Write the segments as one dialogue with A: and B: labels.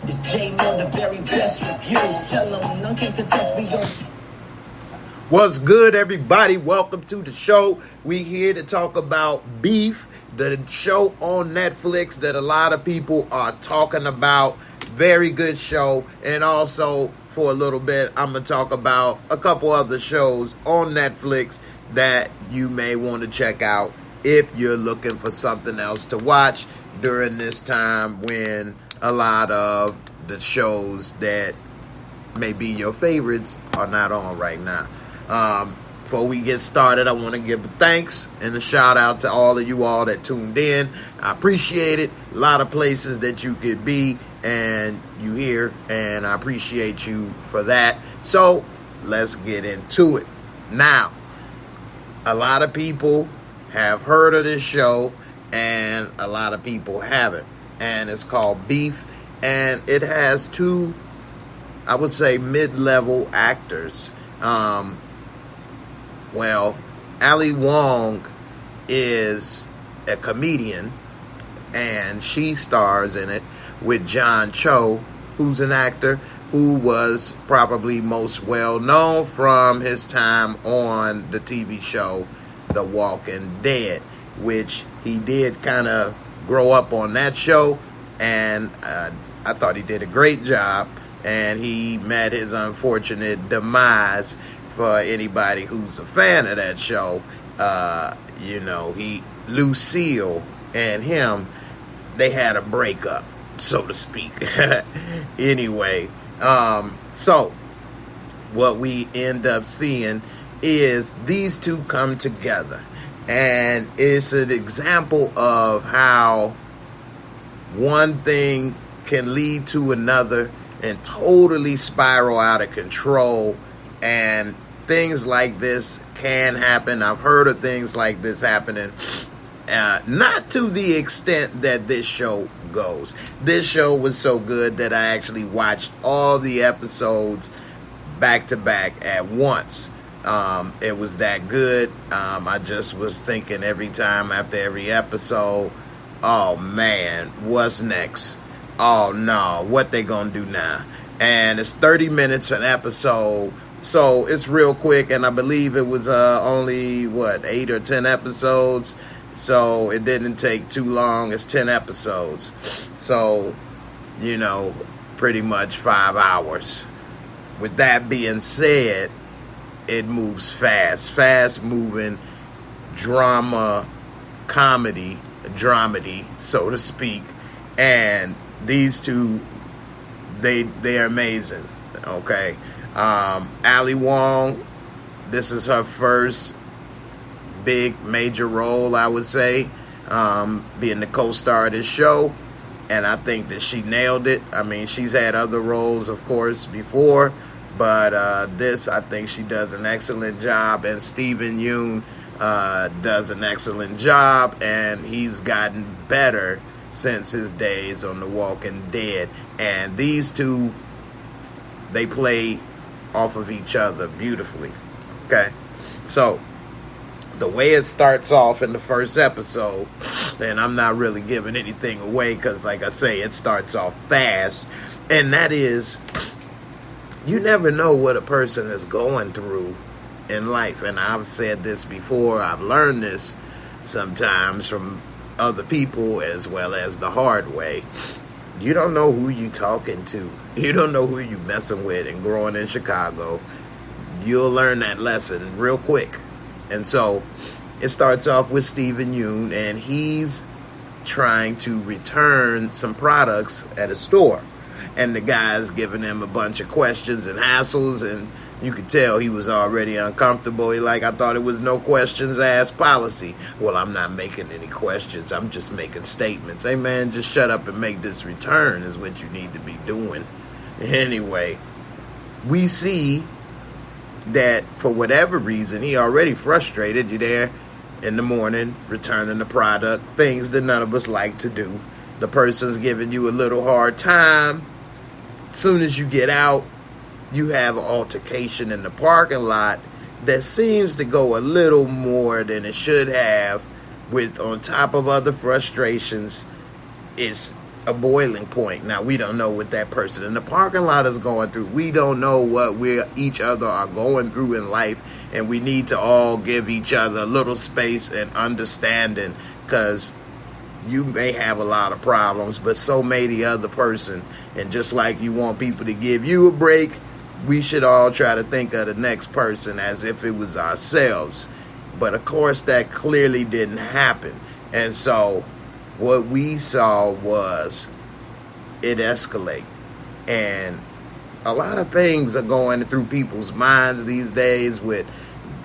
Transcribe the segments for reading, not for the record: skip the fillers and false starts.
A: It's J on the very best reviews. Tell them none can contest me.
B: What's good, everybody? Welcome to the show. We here to talk about Beef, the show on Netflix that a lot of people are talking about. Very good show. And also, for a little bit, I'm going to talk about a couple other shows on Netflix that you may want to check out if you're looking for something else to watch during this time when a lot of the shows that may be your favorites are not on right now. Before we get started, I want to give thanks and a shout out to all of you all that tuned in. I appreciate it. A lot of places that you could be and you here, and I appreciate you for that. So let's get into it. Now, a lot of people have heard of this show and a lot of people haven't. And it's called Beef, and it has two, I would say, mid-level actors. Ali Wong is a comedian, and she stars in it with Danny Cho, who's an actor who was probably most well known from his time on the TV show The Walking Dead, which he did kind of grow up on that show, and I thought he did a great job, and he met his unfortunate demise. For anybody who's a fan of that show, Lucille and him, they had a breakup, so to speak. Anyway, so what we end up seeing is these two come together, and it's an example of how one thing can lead to another and totally spiral out of control. And things like this can happen. I've heard of things like this happening. Not to the extent that this show goes. This show was so good that I actually watched all the episodes back to back at once. It was that good. I just was thinking every time after every episode, oh man, what's next? Oh no, what they gonna do now? And it's 30 minutes an episode. So it's real quick, and I believe it was only, 8 or 10 episodes. So it didn't take too long. It's 10 episodes. So, pretty much 5 hours. With that being said, it moves fast. Fast-moving drama, comedy, dramedy, so to speak. And these two, they're amazing, okay? Ali Wong, this is her first big major role, I would say, being the co-star of this show, and I think that she nailed it. I mean, she's had other roles, of course, before, but this, I think she does an excellent job, and Steven Yeun does an excellent job, and he's gotten better since his days on The Walking Dead, and these two, they play off of each other beautifully. Okay, so the way it starts off in the first episode, and I'm not really giving anything away because, like I say, it starts off fast, and that is, you never know what a person is going through in life. And I've said this before, I've learned this sometimes from other people as well as the hard way. You don't know who you talking to. You don't know who you messing with. And growing in Chicago, you'll learn that lesson real quick. And so it starts off with Steven Yeun, and he's trying to return some products at a store. And the guy's giving him a bunch of questions and hassles, and you could tell he was already uncomfortable. He I thought it was no questions asked policy. Well, I'm not making any questions. I'm just making statements. Hey, man, just shut up and make this return is what you need to be doing. Anyway, we see that for whatever reason, he already frustrated. You there in the morning, returning the product, things that none of us like to do. The person's giving you a little hard time. As soon as you get out, you have an altercation in the parking lot that seems to go a little more than it should have, with, on top of other frustrations, it's a boiling point. Now, we don't know what that person in the parking lot is going through. We don't know what each other are going through in life, and we need to all give each other a little space and understanding, because you may have a lot of problems, but so may the other person. And just like you want people to give you a break, we should all try to think of the next person as if it was ourselves. But of course, that clearly didn't happen. And so what we saw was it escalate. And a lot of things are going through people's minds these days, with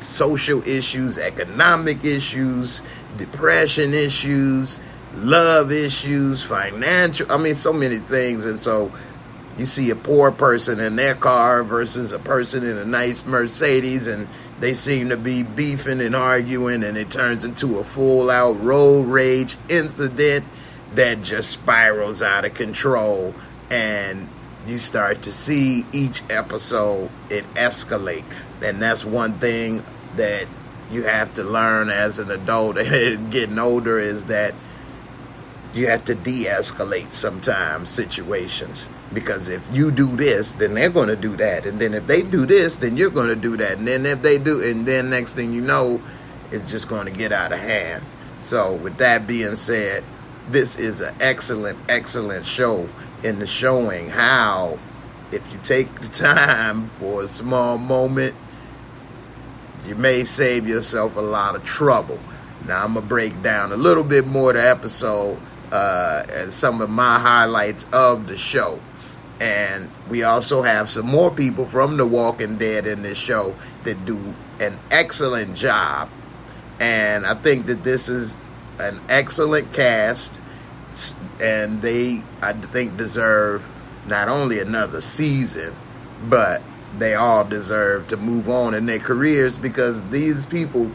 B: social issues, economic issues, depression issues, love issues, financial, so many things. And so you see a poor person in their car versus a person in a nice Mercedes, and they seem to be beefing and arguing, and it turns into a full-out road rage incident that just spirals out of control. And you start to see each episode, it escalate. And that's one thing that you have to learn as an adult and getting older, is that you have to de-escalate sometimes situations. Because if you do this, then they're going to do that. And then if they do this, then you're going to do that. And then if they do, and then next thing you know, it's just going to get out of hand. So with that being said, this is an excellent, excellent show in the showing how, if you take the time for a small moment, you may save yourself a lot of trouble. Now, I'm going to break down a little bit more the episode and some of my highlights of the show. And we also have some more people from The Walking Dead in this show that do an excellent job. And I think that this is an excellent cast, and they, I think, deserve not only another season, but they all deserve to move on in their careers, because these people,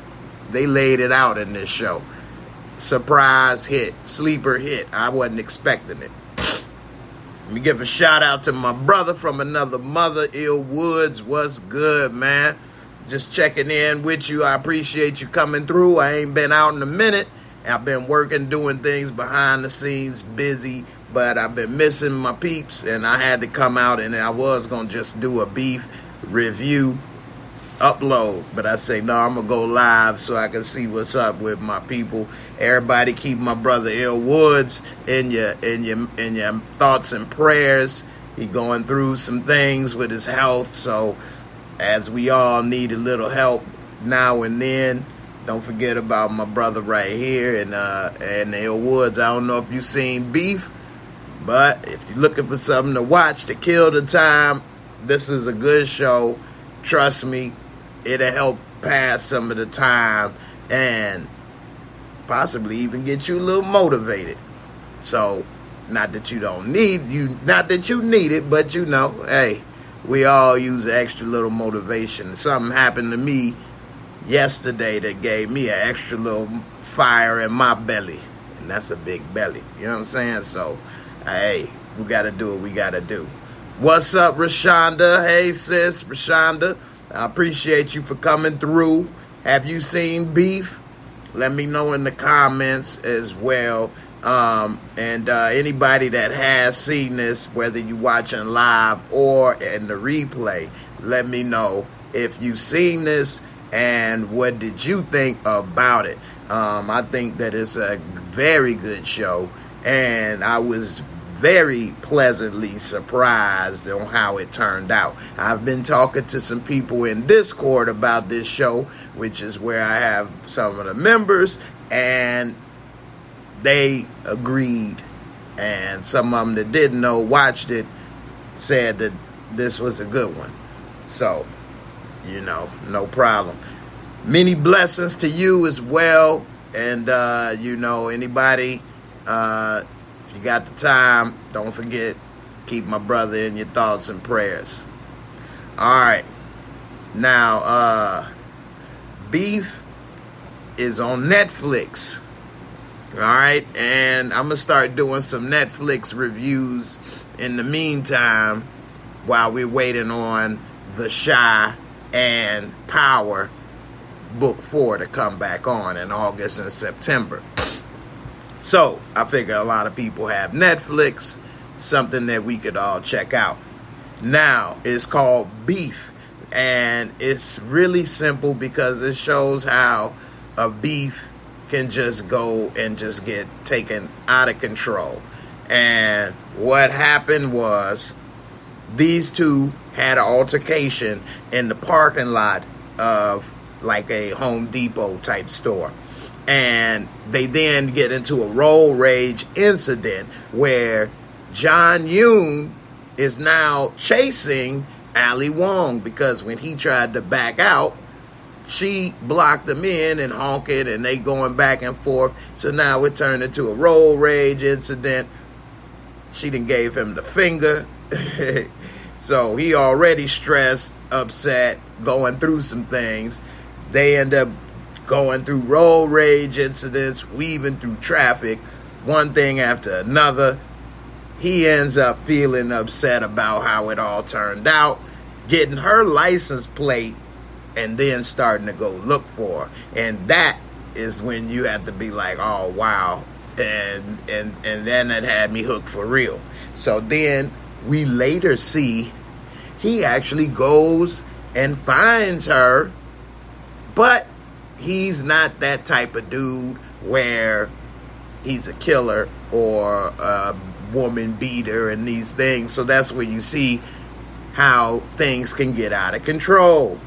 B: they laid it out in this show. Surprise hit, sleeper hit. I wasn't expecting it. Let me give a shout out to my brother from another mother, Ill Woods. What's good, man? Just checking in with you. I appreciate you coming through. I ain't been out in a minute. I've been working, doing things behind the scenes, busy, but I've been missing my peeps, and I had to come out, and I was going to just do a beef review upload, but I say, no, I'm going to go live so I can see what's up with my people. Everybody keep my brother Ill Woods in your thoughts and prayers. He going through some things with his health, so as we all need a little help now and then, don't forget about my brother right here and Ill Woods. I don't know if you've seen Beef, but if you're looking for something to watch to kill the time, this is a good show. Trust me, it'll help pass some of the time and possibly even get you a little motivated. So, not that you need it, but you know, hey, we all use an extra little motivation. Something happened to me yesterday that gave me an extra little fire in my belly, and that's a big belly. You know what I'm saying? So, hey, we got to do what we got to do. What's up, Rashonda? Hey, sis, Rashonda. I appreciate you for coming through. Have you seen Beef? Let me know in the comments as well. And anybody that has seen this, whether you watching live or in the replay, let me know if you've seen this and what did you think about it. I think that it's a very good show, and I was very pleasantly surprised on how it turned out. I've been talking to some people in Discord about this show, which is where I have some of the members, and they agreed, and some of them that didn't know, watched it, said that this was a good one. So, you know, no problem. Many blessings to you as well, and you know, anybody, if you got the time, don't forget, keep my brother in your thoughts and prayers. All right, now Beef is on Netflix. All right, and I'm gonna start doing some Netflix reviews in the meantime while we're waiting on The Chi and Power Book 4 to come back on in August and September. So I figure a lot of people have Netflix, something that we could all check out. Now, it's called Beef, and it's really simple because it shows how a beef can just go and just get taken out of control. And what happened was these two had an altercation in the parking lot of like a Home Depot type store. And they then get into a road rage incident where Yuen is now chasing Ali Wong, because when he tried to back out, she blocked him in and honking, and they going back and forth. So now it turned into a road rage incident. She done gave him the finger. So he already stressed, upset, going through some things. They end up going through road rage incidents, weaving through traffic, one thing after another. He ends up feeling upset about how it all turned out, getting her license plate, and then starting to go look for her. And that is when you have to be like, oh, wow. And then it had me hooked for real. So then we later see he actually goes and finds her, but he's not that type of dude where he's a killer or a woman beater and these things. So that's where you see how things can get out of control.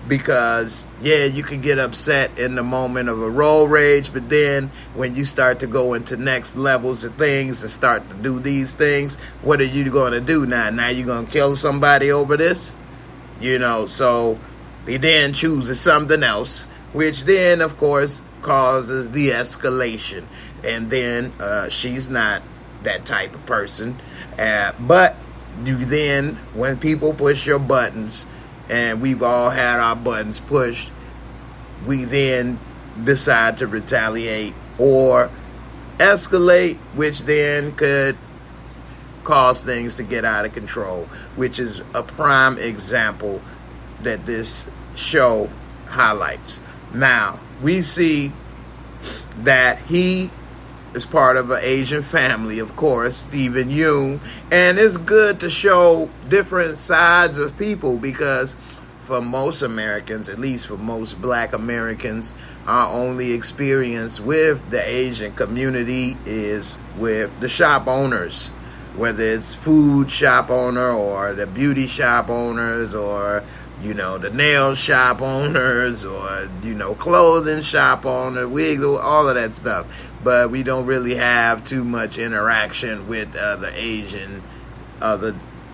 B: Because, yeah, you can get upset in the moment of a road rage, but then when you start to go into next levels of things and start to do these things, what are you going to do now? Now you're going to kill somebody over this? So he then chooses something else, which then, of course, causes the escalation. And then she's not that type of person. But you then, when people push your buttons, and we've all had our buttons pushed, we then decide to retaliate or escalate, which then could cause things to get out of control, which is a prime example that this show highlights. Now, we see that he is part of an Asian family, of course, Steven Yeun, and it's good to show different sides of people, because for most Americans, at least for most black Americans, our only experience with the Asian community is with the shop owners, whether it's food shop owner or the beauty shop owners or the nail shop owners or, clothing shop owner, wigs, all of that stuff. But we don't really have too much interaction with other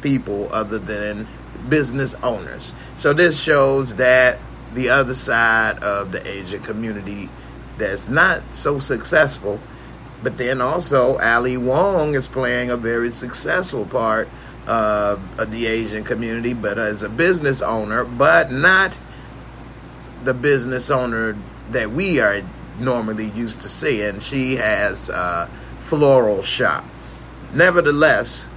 B: people other than business owners. So this shows that the other side of the Asian community that's not so successful. But then also Ali Wong is playing a very successful part of the Asian community, but as a business owner, but not the business owner that we are normally used to seeing. She has a floral shop. Nevertheless,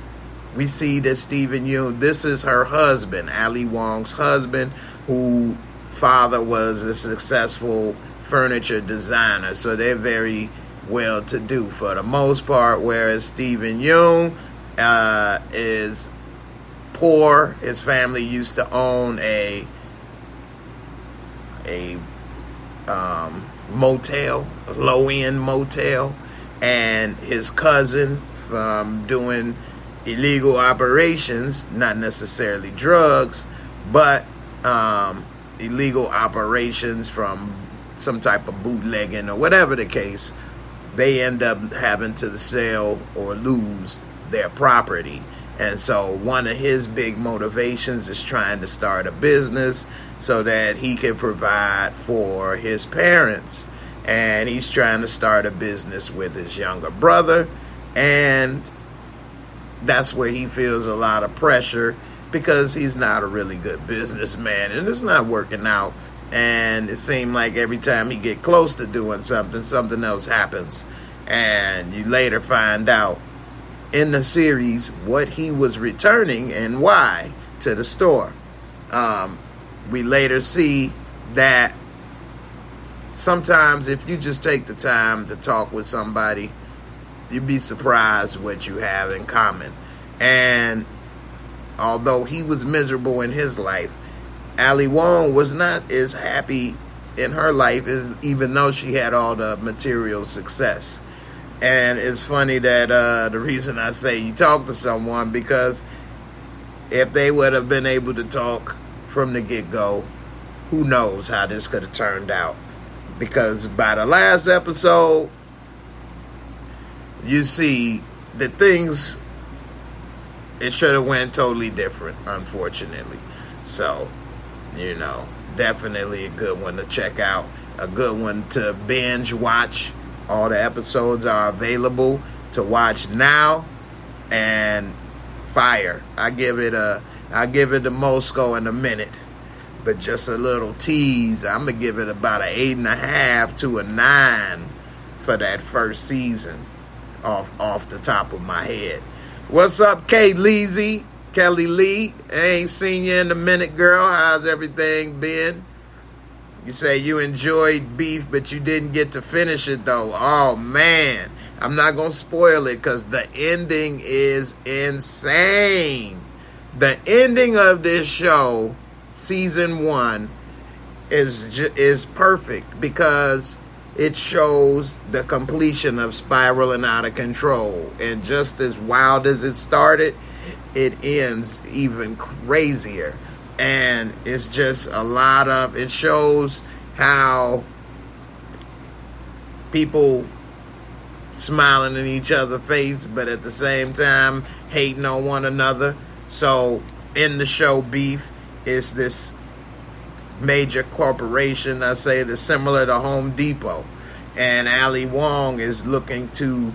B: we see that Steven Yeun, this is her husband, Ali Wong's husband, who father was a successful furniture designer. So they're very well to do for the most part, whereas Steven Yeun is poor. His family used to own a motel, a low-end motel, and his cousin, from doing illegal operations, not necessarily drugs, but illegal operations from some type of bootlegging or whatever the case, they end up having to sell or lose their property. And so one of his big motivations is trying to start a business so that he can provide for his parents. And he's trying to start a business with his younger brother. And that's where he feels a lot of pressure because he's not a really good businessman and it's not working out. And it seemed like every time he get close to doing something, something else happens. And you later find out in the series what he was returning and why to the store. We later see that sometimes if you just take the time to talk with somebody you'd be surprised what you have in common. And although he was miserable in his life, Ali Wong was not as happy in her life, as, even though she had all the material success. And it's funny that the reason I say you talk to someone, because if they would have been able to talk from the get-go, who knows how this could have turned out. Because by the last episode, you see that things, it should have went totally different, unfortunately. So, you know, definitely a good one to check out. A good one to binge watch. All the episodes are available to watch now. And fire. I give it a MOORESCORE in a minute. But just a little tease, I'm going to give it about an 8.5 to a 9 for that first season off the top of my head. What's up, Kelly Lee? I ain't seen you in a minute, girl. How's everything been? You say you enjoyed Beef, but you didn't get to finish it, though. Oh, man. I'm not going to spoil it because the ending is insane. The ending of this show, season 1, is perfect because it shows the completion of spiraling out of control. And just as wild as it started, it ends even crazier. And it's just it shows how people smiling in each other's face, but at the same time hating on one another. So in the show Beef is this major corporation, I say that's similar to Home Depot. And Ali Wong is looking to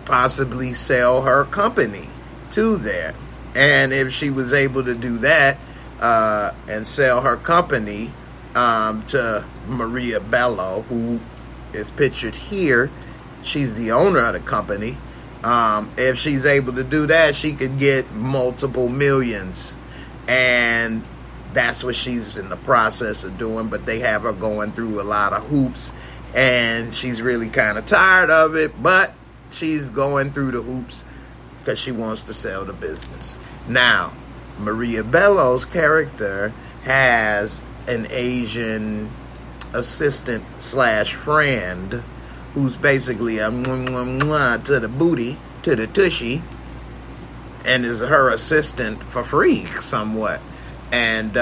B: possibly sell her company to there. And if she was able to do that, and sell her company to Maria Bello, who is pictured here. She's the owner of the company. If she's able to do that, she could get multiple millions. And that's what she's in the process of doing. But they have her going through a lot of hoops. And she's really kind of tired of it. But she's going through the hoops because she wants to sell the business. Now, Maria Bello's character has an Asian assistant / friend who's basically a to the booty, to the tushy, and is her assistant for free somewhat. And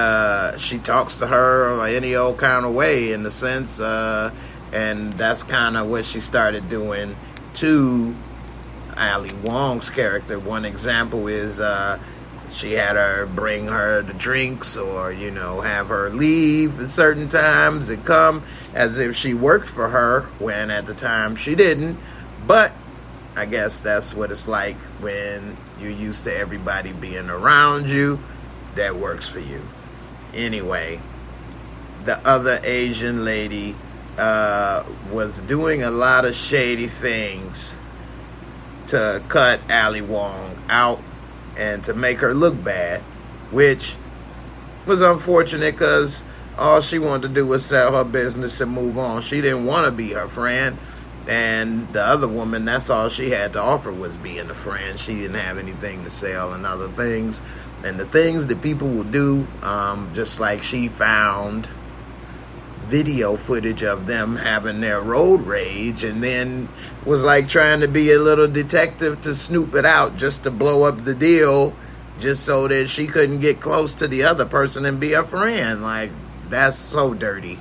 B: she talks to her any old kind of way in the sense, and that's kind of what she started doing to Ali Wong's character. One example is she had her bring her the drinks or, have her leave at certain times and come as if she worked for her when at the time she didn't. But I guess that's what it's like when you're used to everybody being around you. That works for you. Anyway, the other Asian lady was doing a lot of shady things to cut Ali Wong out and to make her look bad, which was unfortunate because all she wanted to do was sell her business and move on. She didn't want to be her friend, and the other woman, that's all she had to offer was being a friend. She didn't have anything to sell and other things. And the things that people will do, just like she found video footage of them having their road rage and then was like trying to be a little detective to snoop it out just to blow up the deal just so that she couldn't get close to the other person and be a friend. Like, that's so dirty.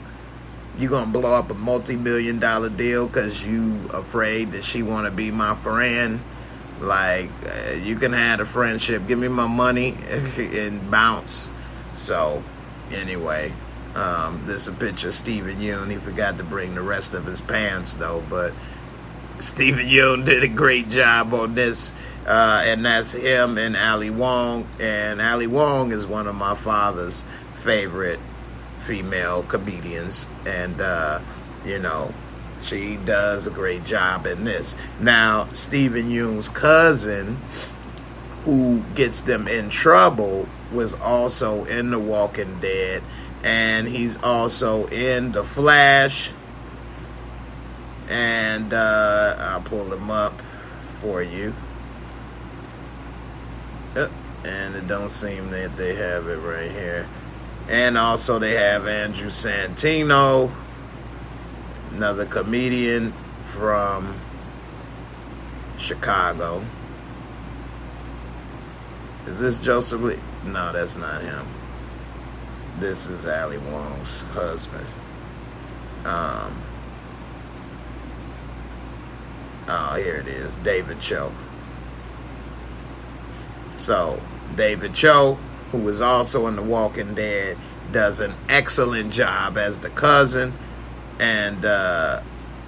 B: You gonna blow up a multi-million-dollar deal because you afraid that she want to be my friend? Like, you can have a friendship. Give me my money and bounce. So, anyway, this is a picture of Steven Yeun. He forgot to bring the rest of his pants, though. But Steven Yeun did a great job on this. And that's him and Ali Wong. And Ali Wong is one of my father's favorite female comedians. And, she does a great job in this. Now, Steven Yeun's cousin, who gets them in trouble, was also in The Walking Dead. And he's also in The Flash. And I'll pull him up for you. And it don't seem that they have it right here. And also they have Andrew Santino, another comedian from Chicago. Is this Joseph Lee? No, that's not him. This is Ali Wong's husband. Oh, here it is. David Cho. So, David Cho, who is also in The Walking Dead, does an excellent job as the cousin. And,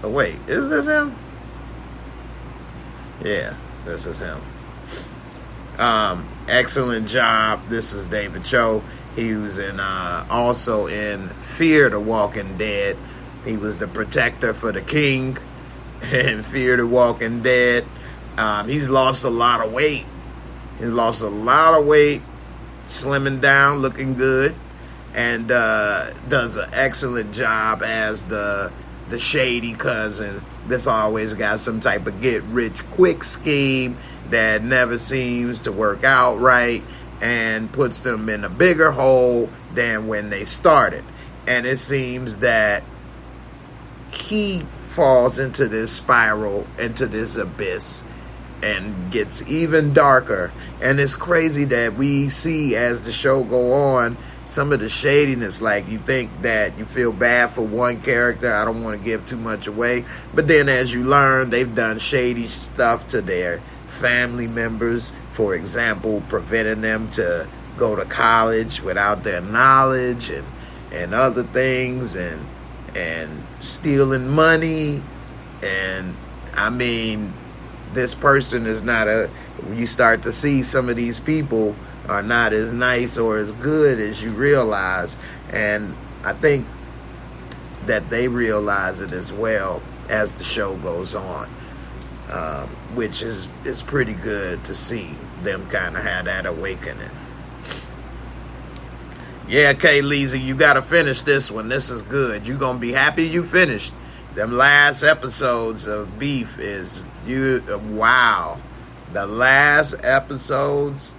B: wait, is this him? Yeah, this is him. Excellent job. This is David Cho. He was also in Fear the Walking Dead. He was the protector for the king in Fear the Walking Dead. He's lost a lot of weight. Slimming down, looking good, and does an excellent job as the shady cousin that's always got some type of get-rich-quick scheme that never seems to work out right and puts them in a bigger hole than when they started. And it seems that he falls into this spiral, into this abyss, and gets even darker. And it's crazy that we see as the show go on some of the shadiness. Like, you think that you feel bad for one character. I don't want to give too much away, but then as you learn, they've done shady stuff to their family members. For example, preventing them to go to college without their knowledge, and other things, and stealing money. And I mean, this person is not you start to see some of these people are not as nice or as good as you realize. And I think that they realize it as well as the show goes on, which is pretty good to see them kind of have that awakening. Yeah, Kay Leezy, you got to finish this one. This is good. You're going to be happy you finished. Them last episodes of Beef is wow. The last episodes,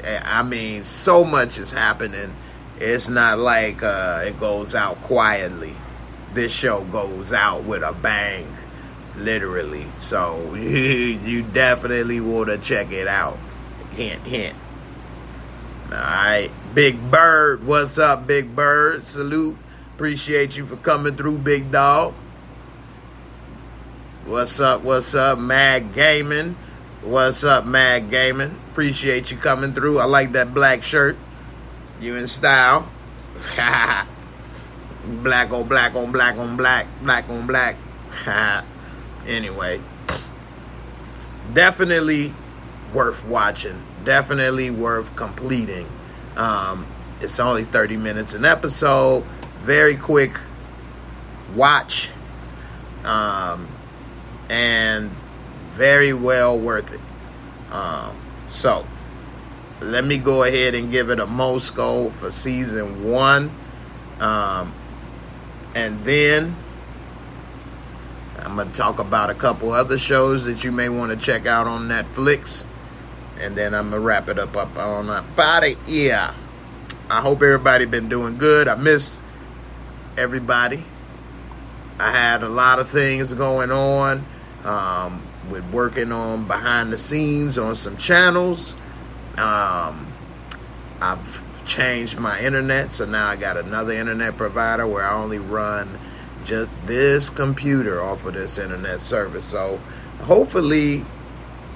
B: I mean, so much is happening. It's not like it goes out quietly. This show goes out with a bang, literally. So you definitely want to check it out. Hint, hint. All right. Big Bird, what's up, Big Bird? Salute. Appreciate you for coming through, big dog. What's up, Mag Gaming? What's up, Mag Gaming? Appreciate you coming through. I like that black shirt. You in style. Black on black on black on black. Black on black. Anyway. Definitely worth watching. Definitely worth completing. It's only 30 minutes an episode. Very quick watch. And very well worth it. So let me go ahead and give it a MOORESCORE for season 1. And then I'm going to talk about a couple other shows that you may want to check out on Netflix. And then I'm going to wrap it up on a body. Yeah. I hope everybody been doing good. I missed everybody. I had a lot of things going on. With working on behind the scenes on some channels. I've changed my internet, so now I got another internet provider where I only run just this computer off of this internet service. So hopefully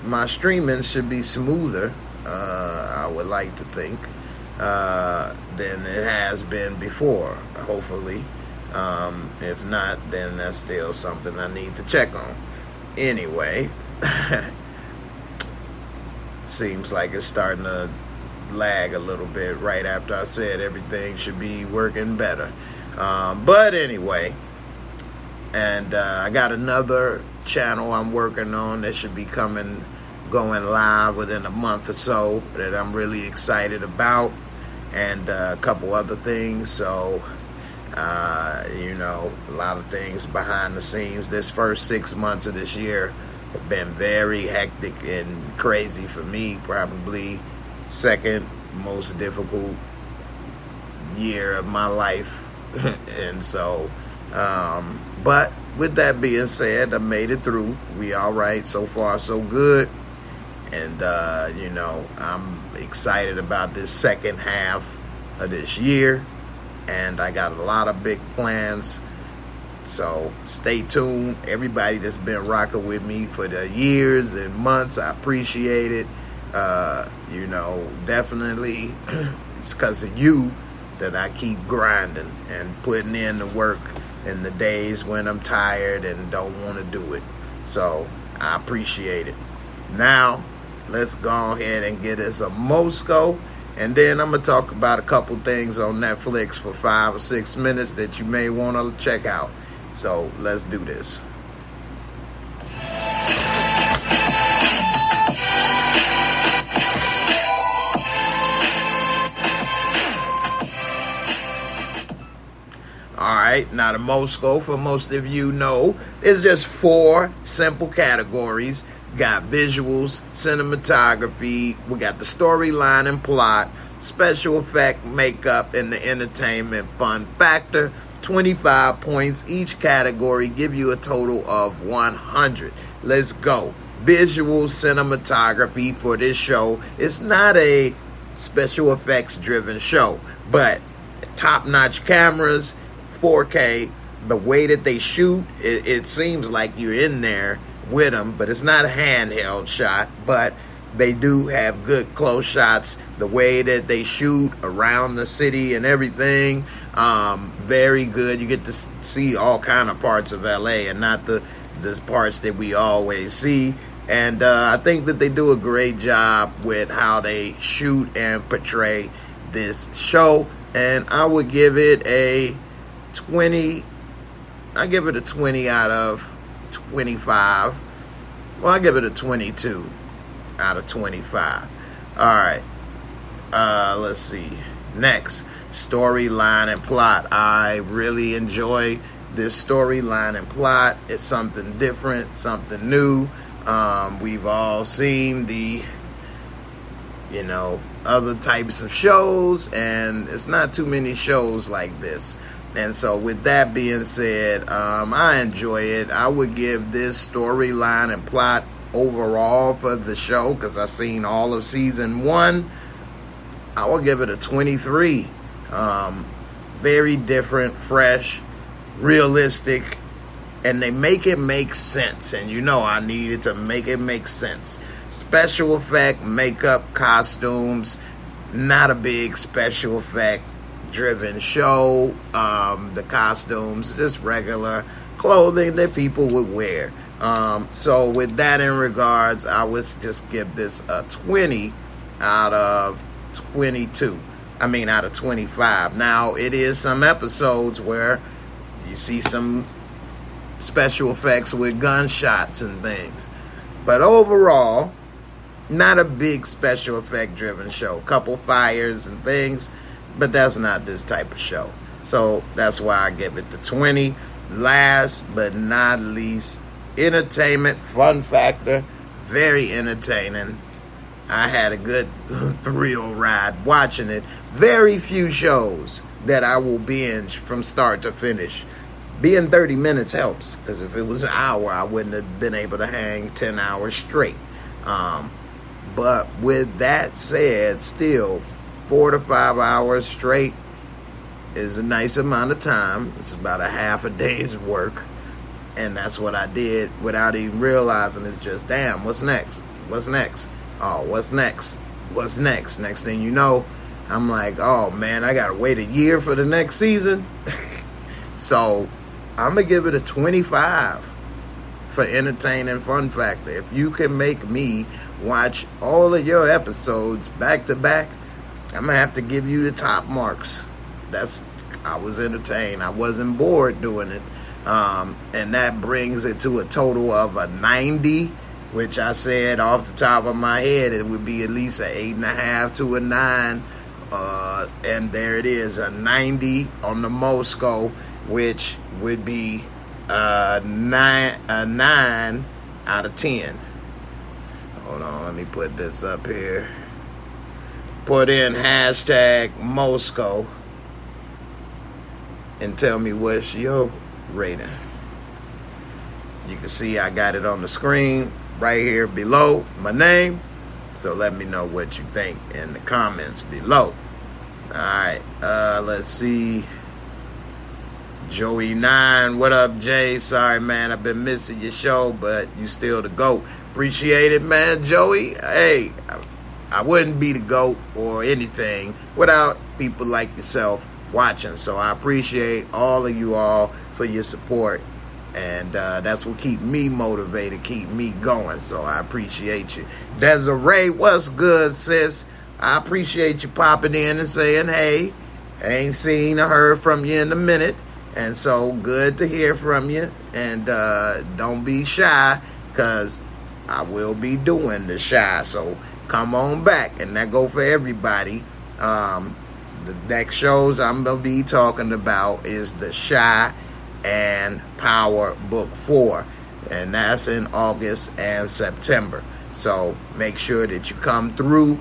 B: my streaming should be smoother, I would like to think, than it has been before, hopefully. If not, then that's still something I need to check on. Anyway, seems like it's starting to lag a little bit right after I said everything should be working better. But anyway, and I got another channel I'm working on that should be going live within a month or so that I'm really excited about, and a couple other things. So a lot of things behind the scenes. This first 6 months of this year It's been very hectic and crazy for me. Probably second most difficult year of my life. And so, but with that being said, I made it through. We all right. So far, so good. And, I'm excited about this second half of this year. And I got a lot of big plans. So stay tuned. Everybody that's been rocking with me for the years and months, I appreciate it. Definitely it's because of you that I keep grinding and putting in the work in the days when I'm tired and don't want to do it. So I appreciate it. Now, let's go ahead and get us a Mosco. And then I'm going to talk about a couple things on Netflix for 5 or 6 minutes that you may want to check out. So let's do this. Alright, now the Mosco, for most of you know, is just 4 simple categories. Got visuals, cinematography, we got the storyline and plot, special effect, makeup, and the entertainment fun factor. 25 points each category, give you a total of 100. Let's go. Visual cinematography for this show. It's not a special effects driven show, but top-notch cameras, 4K, the way that they shoot, it seems like you're in there with them, but it's not a handheld shot, but they do have good close shots. The way that they shoot around the city and everything, very good. You get to see all kind of parts of LA and not the parts that we always see. And I think that they do a great job with how they shoot and portray this show. And I would give it a 20. I give it a 20 out of 25. Well, I give it a 22 out of 25. All right. Let's see. Next, storyline and plot. I really enjoy this storyline and plot. It's something different, something new. We've all seen the, other types of shows, and it's not too many shows like this. And so with that being said, I enjoy it. I would give this storyline and plot overall for the show, because I've seen all of season 1, I will give it a 23. Very different, fresh, realistic, and they make it make sense. And I needed to make it make sense. Special effect, makeup, costumes, not a big special effect driven show. The costumes, just regular clothing that people would wear. So with that in regards, I would just give this a 20 out of 22. Out of 25. Now, it is some episodes where you see some special effects with gunshots and things. But overall, not a big special effect driven show. Couple fires and things, but that's not this type of show. So that's why I give it the 20. Last but not least, entertainment, fun factor, very entertaining. I had a good thrill ride watching it. Very few shows that I will binge from start to finish. Being 30 minutes helps, because if it was an hour, I wouldn't have been able to hang 10 hours straight. But with that said, still 4 to 5 hours straight is a nice amount of time. It's about a half a day's work. And that's what I did without even realizing. It's just, damn, what's next? What's next? Oh, what's next? What's next? Next thing you know, I'm like, oh man, I gotta wait a year for the next season. So I'm gonna give it a 25 for entertaining fun factor. If you can make me watch all of your episodes back to back, I'm gonna have to give you the top marks. I was entertained. I wasn't bored doing it. And that brings it to a total of a 90, which I said off the top of my head it would be at least an 8.5 to a 9. And there it is, a 90 on the Mosco, which would be a 9 out of 10. Hold on, let me put this up here. Put in hashtag Mosco and tell me what's your rating. You can see I got it on the screen right here below my name. So let me know what you think in the comments below. Alright, let's see. Joey9, what up, Jay? Sorry, man, I've been missing your show, but you still the GOAT. Appreciate it, man, Joey. Hey, I wouldn't be the GOAT or anything without people like yourself watching. So I appreciate all of you all for your support. And that's what keep me motivated, keep me going. So I appreciate you. Desiree, what's good, sis? I appreciate you popping in and saying, hey, ain't seen or heard from you in a minute. And so good to hear from you. And don't be shy, because I will be doing the shy. So come on back. And that go for everybody. The next shows I'm going to be talking about is The Shy and Power Book 4. And that's in August and September. So make sure that you come through,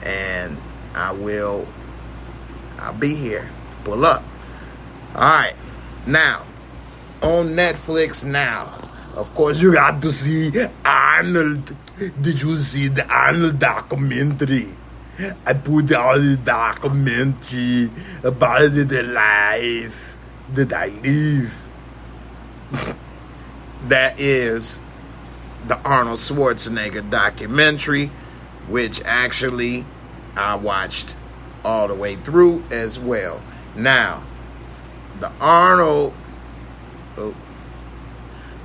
B: and I'll be here. Pull up. All right. Now, on Netflix now, of course, you got to see Arnold. Did you see the Arnold documentary? I put out the documentary about the life that I live. That is the Arnold Schwarzenegger documentary, which actually I watched all the way through as well. Now, the Arnold... Oh,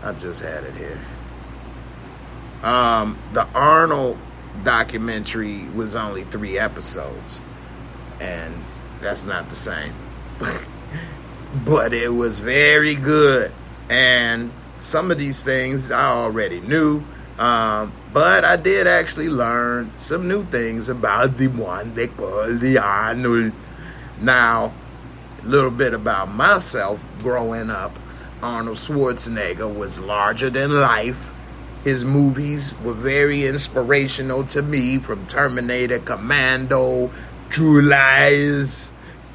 B: I just had it here. The Arnold documentary was only 3 episodes, and that's not the same. But it was very good, and some of these things I already knew, but I did actually learn some new things about the one they call the Arnold. Now, a little bit about myself. Growing up, Arnold Schwarzenegger was larger than life. His movies were very inspirational to me, from Terminator, Commando, True Lies,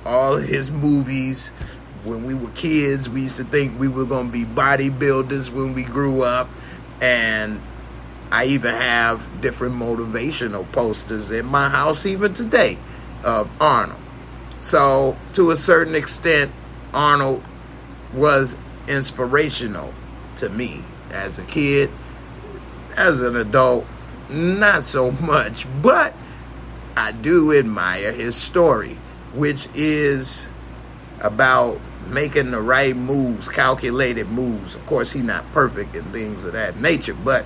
B: all of his movies. When we were kids, we used to think we were going to be bodybuilders when we grew up. And I even have different motivational posters in my house even today of Arnold. So, to a certain extent, Arnold was inspirational to me as a kid. As an adult, not so much, but I do admire his story, which is about making the right moves, calculated moves. Of course, he's not perfect and things of that nature, but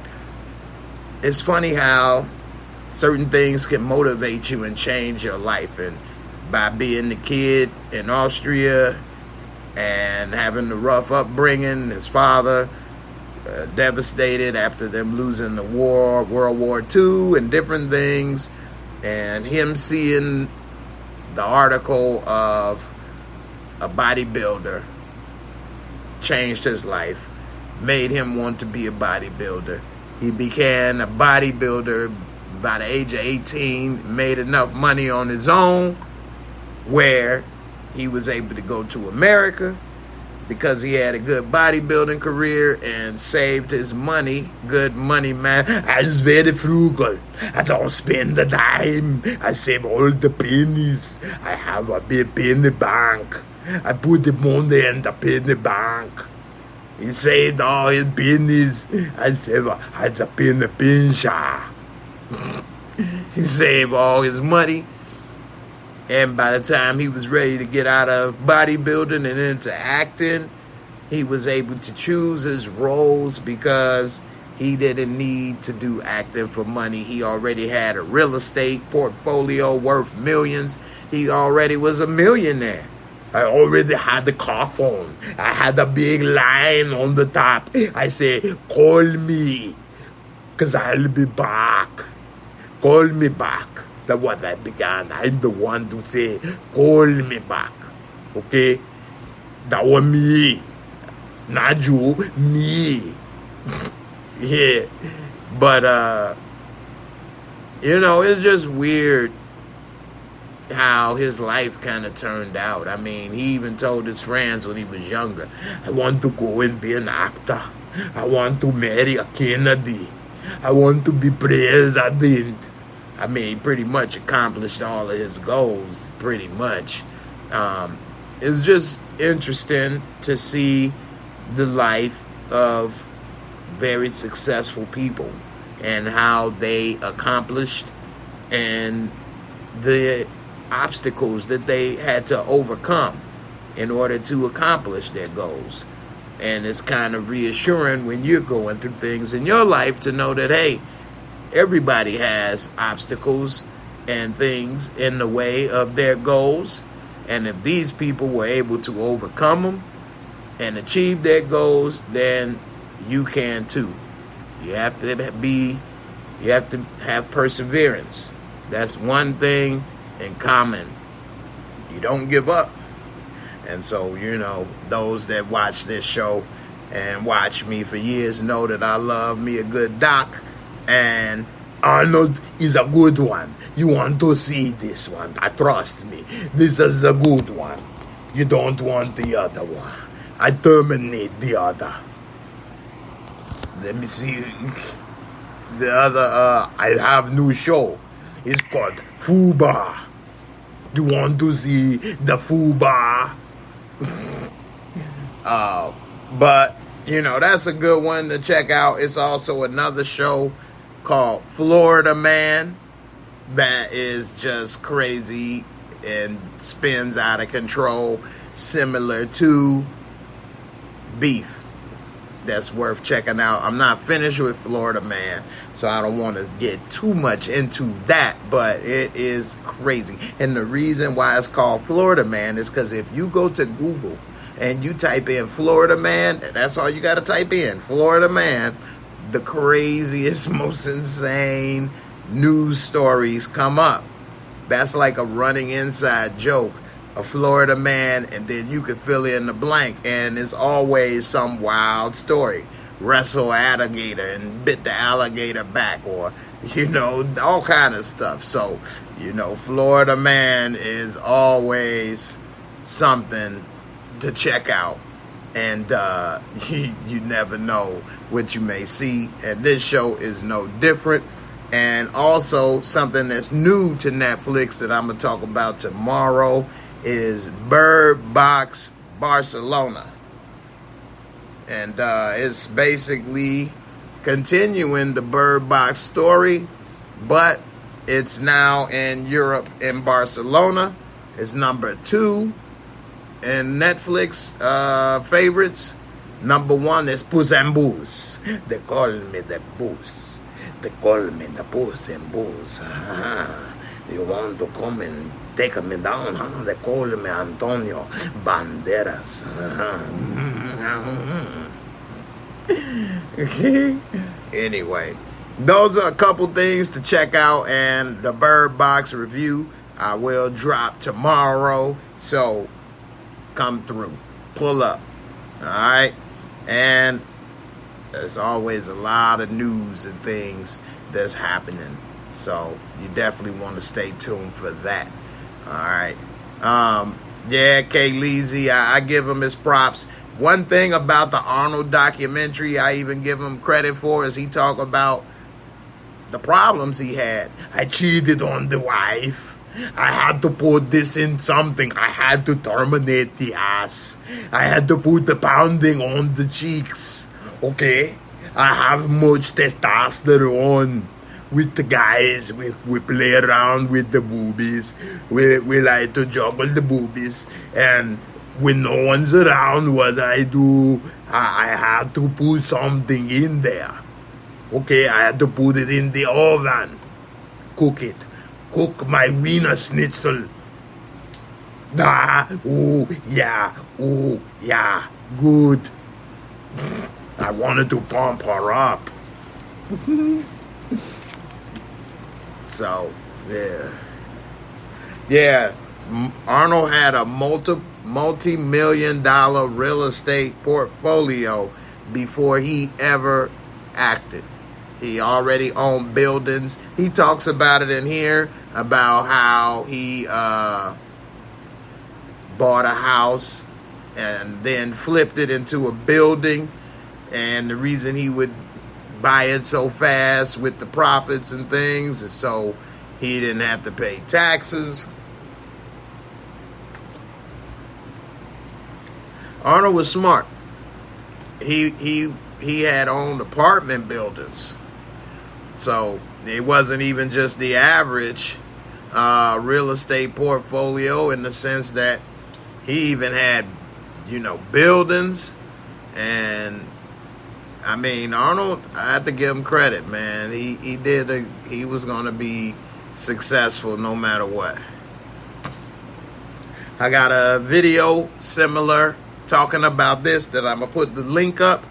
B: it's funny how certain things can motivate you and change your life. And by being the kid in Austria and having the rough upbringing, his father devastated after them losing the war, World War II, and different things, and him seeing the article of a bodybuilder changed his life, made him want to be a bodybuilder. He became a bodybuilder by the age of 18, made enough money on his own where he was able to go to America, because he had a good bodybuilding career and saved his money. Good money, man. I was very frugal. I don't spend a dime. I save all the pennies. I have a big penny bank. I put the money in the penny bank. He saved all his pennies. I had the penny pincher. He saved all his money. And by the time he was ready to get out of bodybuilding and into acting, he was able to choose his roles because he didn't need to do acting for money. He already had a real estate portfolio worth millions. He already was a millionaire. I already had the car phone. I had a big line on the top. I said, call me, because I'll be back. Call me back. That's what I began. I'm the one to say, call me back. Okay? That was me. Not you, me. Yeah. But, it's just weird how his life kind of turned out. I mean, he even told his friends when he was younger, I want to go and be an actor. I want to marry a Kennedy. I want to be president. I mean, he pretty much accomplished all of his goals, pretty much. It's just interesting to see the life of very successful people and how they accomplished and the obstacles that they had to overcome in order to accomplish their goals. And it's kind of reassuring when you're going through things in your life to know that, hey, everybody has obstacles and things in the way of their goals. And if these people were able to overcome them and achieve their goals, then you can too. You have to have perseverance. That's one thing in common. You don't give up. And so, those that watch this show and watch me for years know that I love me a good doc. And Arnold is a good one. You want to see this one. Trust me. This is the good one. You don't want the other one. I terminate the other. Let me see. The other, I have new show. It's called Fuba. You want to see the Fuba? But, that's a good one to check out. It's also another show called Florida Man that is just crazy and spins out of control, similar to Beef. That's worth checking out. I'm not finished with Florida Man, so I don't want to get too much into that, but it is crazy. And the reason why it's called Florida Man is because if you go to Google and you type in Florida Man, that's all you got to type in, Florida Man, the craziest, most insane news stories come up. That's like a running inside joke. A Florida man, and then you could fill in the blank, and it's always some wild story. Wrestle alligator and bit the alligator back, or all kind of stuff. So Florida Man is always something to check out, and you never know what you may see, and this show is no different. And also something that's new to Netflix that I'm gonna talk about tomorrow is Bird Box Barcelona. And it's basically continuing the Bird Box story, but it's now in Europe, in Barcelona. It's number 2 in Netflix favorites. Number 1 is Puss and Boots. They call me the Boots. They call me the Puss and Boots. You want to come and take me down, huh? They call me Antonio Banderas. Anyway, those are a couple things to check out, and the Bird Box review I will drop tomorrow, so come through, pull up, alright? And there's always a lot of news and things that's happening, so you definitely want to stay tuned for that. Alright. K. Leezy, I give him his props. One thing about the Arnold documentary I even give him credit for is he talk about the problems he had. I cheated on the wife. I had to put this in something. I had to terminate the ass. I had to put the pounding on the cheeks. Okay? I have much testosterone. With the guys, we play around with the boobies. We like to juggle the boobies. And when no one's around, what I do, I had to put something in there. Okay, I had to put it in the oven. Cook it. Cook my Wiener Schnitzel. Oh yeah, good. I wanted to pump her up. So, yeah. Arnold had a multi-million-dollar real estate portfolio before he ever acted. He already owned buildings. He talks about it in here, about how he bought a house and then flipped it into a building. And the reason he would buy it so fast with the profits and things is so he didn't have to pay taxes. Arnold was smart. He had owned apartment buildings. So it wasn't even just the average real estate portfolio, in the sense that he even had, buildings. And I mean, Arnold, I have to give him credit, man. He was going to be successful no matter what. I got a video similar talking about this that I'm going to put the link up,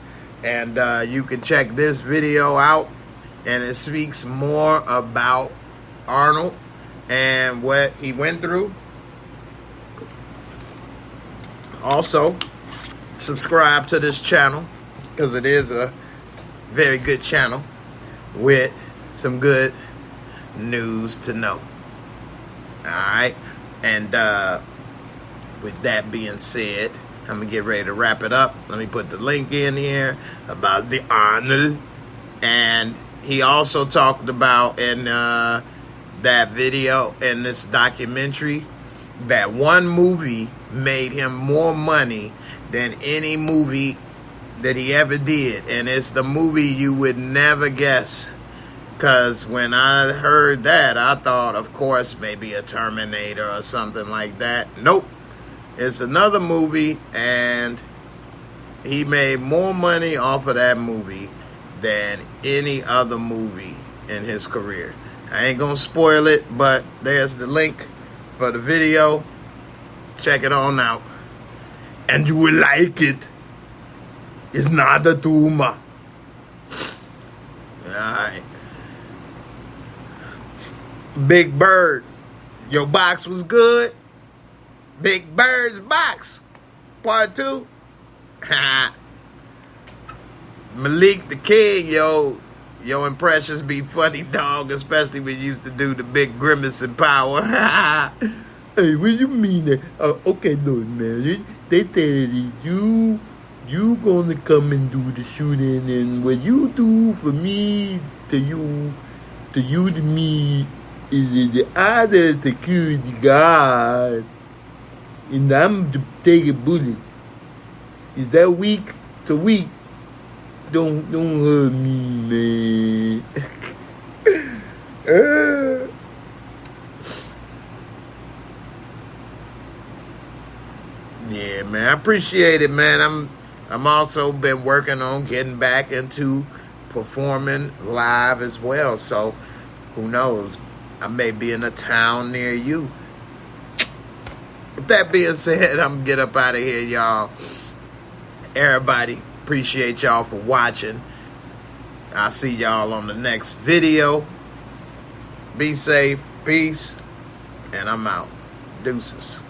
B: and you can check this video out, and it speaks more about Arnold and what he went through. Also, subscribe to this channel, because it is a very good channel with some good news to know. Alright, and with that being said, I'm going to get ready to wrap it up. Let me put the link in here about the Arnold. And he also talked about in that video, in this documentary, that one movie made him more money than any movie that he ever did. And it's the movie you would never guess. Because when I heard that, I thought, of course, maybe a Terminator or something like that. Nope. It's another movie, and he made more money off of that movie than any other movie in his career. I ain't gonna spoil it, but there's the link for the video. Check it on out. And you will like it. It's not a tumor. Alright. Big Bird, your box was good. Big Bird's box, part 2. Malik the King, your impressions be funny, dog, especially when you used to do the big grimace and power. Hey, what you mean? Okay, no, man. They said you gonna come and do the shooting, and what you do for me to you to me is the other security guard. And I'm to take a bullet. Is that weak to weak? Don't hurt me, man. Yeah, man, I appreciate it, man. I'm also been working on getting back into performing live as well. So who knows? I may be in a town near you. With that being said, I'm going to get up out of here, y'all. Everybody, appreciate y'all for watching. I'll see y'all on the next video. Be safe, peace, and I'm out. Deuces.